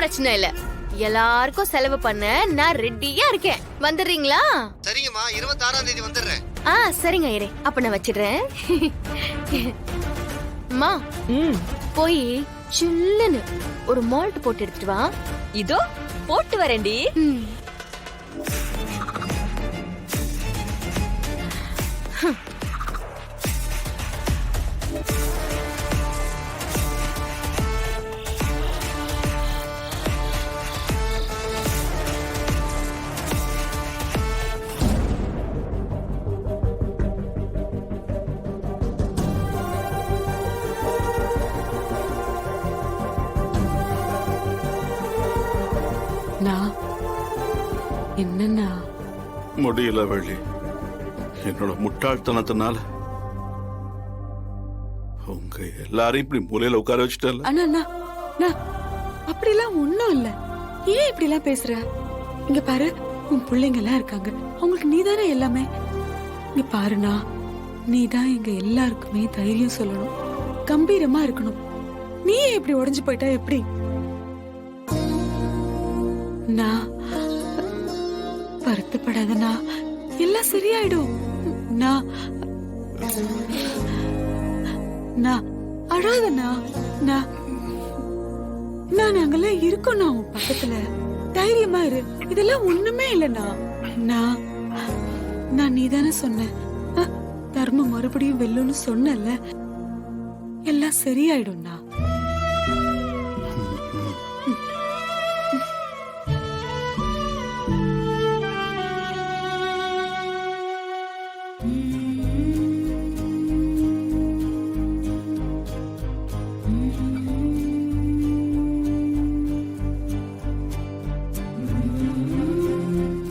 பிரச்சனை இல்ல. எல்லாருக்கும் செலவு பண்ண நான் ரெடியா இருக்கேன். வந்துடுறீங்களா? சரிங்கம்மா, 26ஆம் தேதி வந்துடுறேன். சரிங்க ஐயரே, அப்ப நான் வச்சிடுறேன். அம்மா போய் சில்லுன்னு ஒரு மால்ட் போட்டு எடுத்துட்டு வா. இதோ போட்டு வரேன்டி. என்னன்னா முடியல வள்ளி, என்னோட முட்டாள்தனத்தினால உங்க எல்லாரையும் இப்படி மூலையில உட்கார வச்சுட்டல. அண்ணா அப்படிலாம் ஒண்ணும் இல்ல. ஏன் இப்படி எல்லாம் பேசுற? இங்க பாரு, உன் பிள்ளைங்க எல்லாம் இருக்காங்க, அவங்களுக்கு நீதானே எல்லாமே. இங்க பாருண்ணா, நீதான் எங்க எல்லாருக்குமே தைரியம் சொல்லணும், கம்பீரமா இருக்கணும். நீ இப்படி உடைஞ்சு போயிட்டா எப்படி? நான் வருத்தப்படாதண்ணா, எல்லாம் சரியாயிடும். நான் அழாதண்ணா, நான் நாங்கெல்லாம் இருக்கோம் உன் பக்கத்துல. தைரியமா இரு, இதெல்லாம் ஒண்ணுமே இல்லண்ணா. நான் நீதானே சொன்ன, தர்மம் மறுபடியும் வெல்லும்னு சொன்னல, எல்லாம் சரியாயிடும்ண்ணா.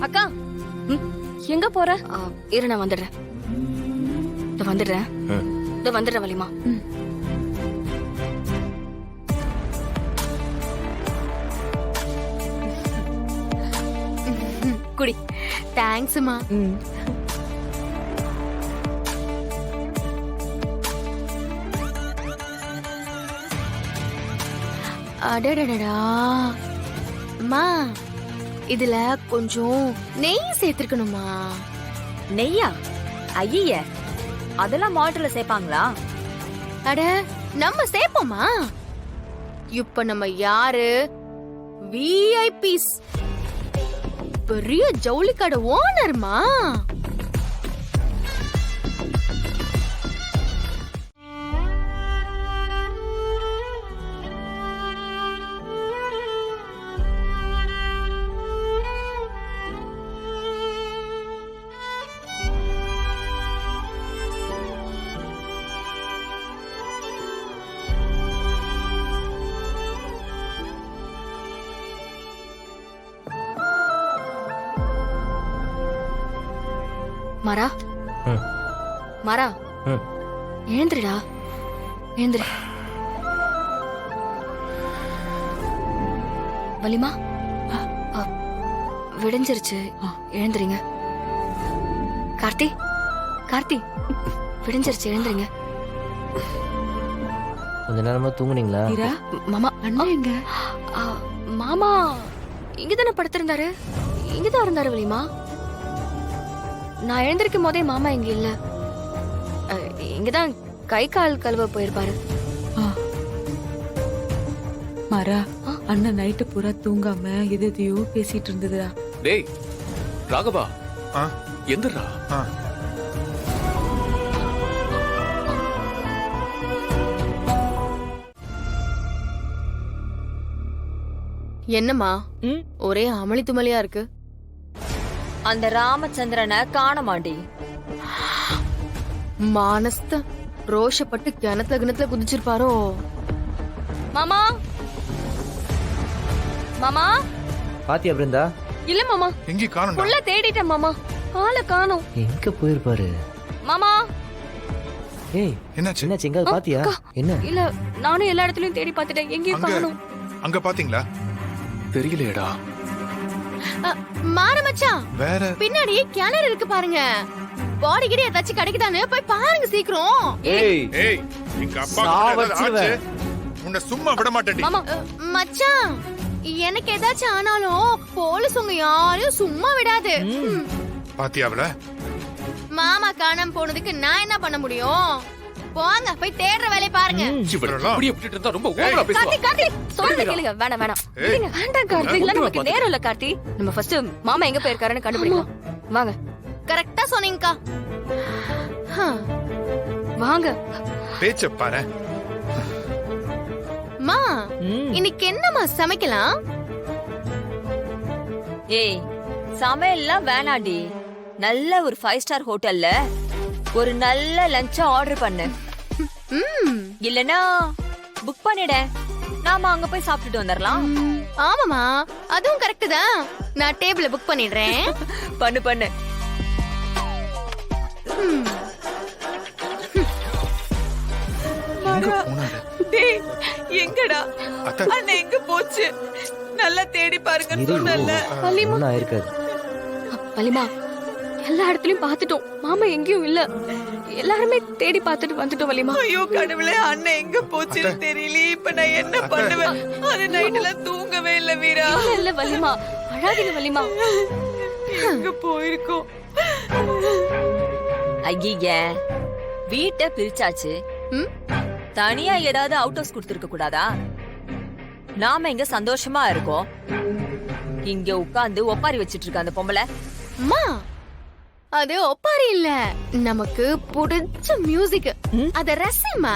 அக்கா, எங்க போற? இரு, நான் வந்துடுறேன். வந்துடுறேன் வலிமா. குடி. தேங்க்ஸ்மா. அடடடடா அம்மா, இதுல கொஞ்சம் நெய் சேர்த்திருக்கணுமா? நெய்யா? ஐய, அதெல்லாம் மால்ட்ல சேர்ப்பாங்களா? அட, நம்ம சேர்ப்போமா? இப்ப நம்ம யாரு? விஐபிஸ், பெரிய ஜவுளி கடை ஓனர்மா. மாறா, மாறா, எழுந்துடா, எழுந்துரு. வலிமா, விடிஞ்சிருச்சு, எழுந்துறீங்க. கார்த்தி, விடிஞ்சிருச்சு, எழுந்துறீங்க. கொஞ்ச நேரமா தூங்குனீங்களா? மாமா, அண்ணா எங்க? மாமா இங்கதானே படுத்திருந்தாரு, இங்கதான் இருந்தாரு வலிமா. நான் எழுந்திருக்கும் போதே மாமா இங்க இல்ல, இங்கதான் கை கால் கழுவ போயிருப்பாரு. மாறா, அண்ணன் நைட்டு பூரா தூங்காம எதையோ பேசிட்டு இருந்ததுடா. டேய் ராகவா, எந்திரா. என்னம்மா ஒரே அமளி துமளியா இருக்கு? அந்த ராமச்சந்திரனை காண மாட்டி. மானஸ்த ரோஷப்பட்டு கிணத்துல குதிச்சிருப்பாரோ? மாமா, மாமா. பாத்தியா பிருந்தா? இல்ல மாமா, எங்க காணோம்? உள்ள தேடிட்டேன் மாமா, ஆளை காணோம். எங்க போயிருப்பாரு? மாமா. ஏய், என்னாச்சு? என்னாச்சு? எங்க பாத்தியா? என்ன? இல்ல, நானும் எல்லா இடத்துலயும் தேடி பார்த்துட்டேன், எங்கேயும் காணோம். அங்க பாத்தீங்களா? தெரியலையடா. மாற மச்சான், வேற பின்னாடி கிணறு இருக்கு பாருங்க. பாடி கிட்ட ஏதாச்சும் கிடைக்குதானு போய் பாருங்க சீக்கிரம். ஏய், எங்க அப்பா உன்னை சும்மா விட மாட்டேன்டி. மாமா. மச்சான், எனக்கு ஏதாச்சும் ஆனாலும் போலீஸ் உங்க யாரையும் சும்மா விடாது. பாத்தியாவல மாமா காணாம போனதுக்கு நான் என்ன பண்ண முடியும்? போங்க போய் தேடுற வேலையை பாருங்க. இப்படியே விட்டுட்டு இருந்தா ரொம்ப ஓவரா பேசுவா. கார்த்திக் கார்த்திக் சொல்றத கேளுங்க. வேணாம் வேணாம் இல்லைங்க, வேண்டாம் கார்த்திக். இல்ல நமக்கு நேரம் இல்ல கார்த்தி. நம்ம ஃபர்ஸ்ட் மாமா எங்க போயிருக்காருன்னு கண்டுபிடிக்கலாம். வாங்க கரெக்டா சொன்னீங்கக்கா. வாங்க. பேச்ச பாரு. மா இன்னைக்கு என்னம்மா சமைக்கலாம்? ஏய் சமையல்லாம் வேணாண்டி. நல்ல ஒரு 5 ஸ்டார் ஹோட்டல்ல ஒரு நல்ல லஞ்ச் ஆர்டர் பண்ணு. இல்லனா புக் பண்ணிட. நாம அங்க போய் சாப்பிட்டுட்டு வந்துடலாம். ஆமாமா அதுவும் கரெக்ட் தான். நான் டேபிள புக் பண்ணிடுறேன். பண்ணு பண்ணு. டேய் எங்கடா அண்ணன் எங்க போச்சு? நல்லா தேடி பாருங்கன்னு சொன்னல. ஒன்னும் ஆயிருக்காது. வலிமா எல்லா இடத்துலயும் பாத்துட்டோம். மாமா எங்கேயும் இல்ல. எல்லாருமே தேடி பாத்துட்டு வந்துட்டோம் வலிமா. ஐயோ கடவுளே, அண்ணன் எங்க போச்சுன்னு தெரியல. இப்ப நான் என்ன பண்ணுவேன்? அது நைட்ல தூங்கவே இல்ல வீரா. இல்ல இல்ல வலிமா, அழாதீங்க வலிமா. எங்க போயிருக்கோம்? ஐய வீட்டை பிரிச்சாச்சு. தனியா ஏதாவது அவுட் ஹவுஸ் கொடுத்திருக்க கூடாதா? நாம இங்க சந்தோஷமா இருக்கோம். இங்க உட்கார்ந்து ஒப்பாரி வச்சிட்டு இருக்க அந்த பொம்பளை. அம்மா அது ஒப்பாரி இல்ல, நமக்கு பிடிச்ச மியூசிக். அத ரசிமா.